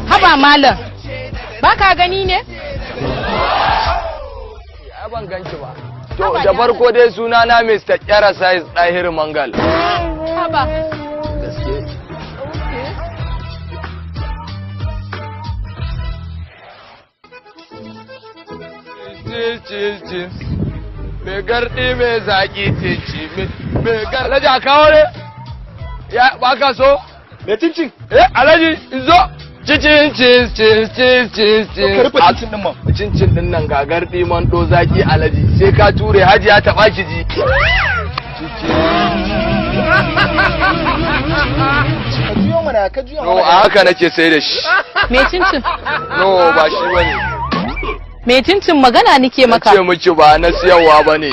Haba malam, ba ka gani ne? Ya ban ganki ba. To da farko dai suna na Mr. Kyara Size Dahir Mangal. Haba. Cici, mai gardi mai zaki cici, mai gardi a kawo ne? Ya baka so? Mai cincin? Alhaji, zo! Cincin. Ka rufe cincin din man. Cincin din nan ga gardi man do zaki Alhaji, sai ka ture Haji ya taba ki ji. Ka juyo mana, ka juyo mana. No, a haka nake sai da shi. Me cincin? No, ba shi bane. Me cincin magana nake maka? Ce miki ba na siyarwa bane.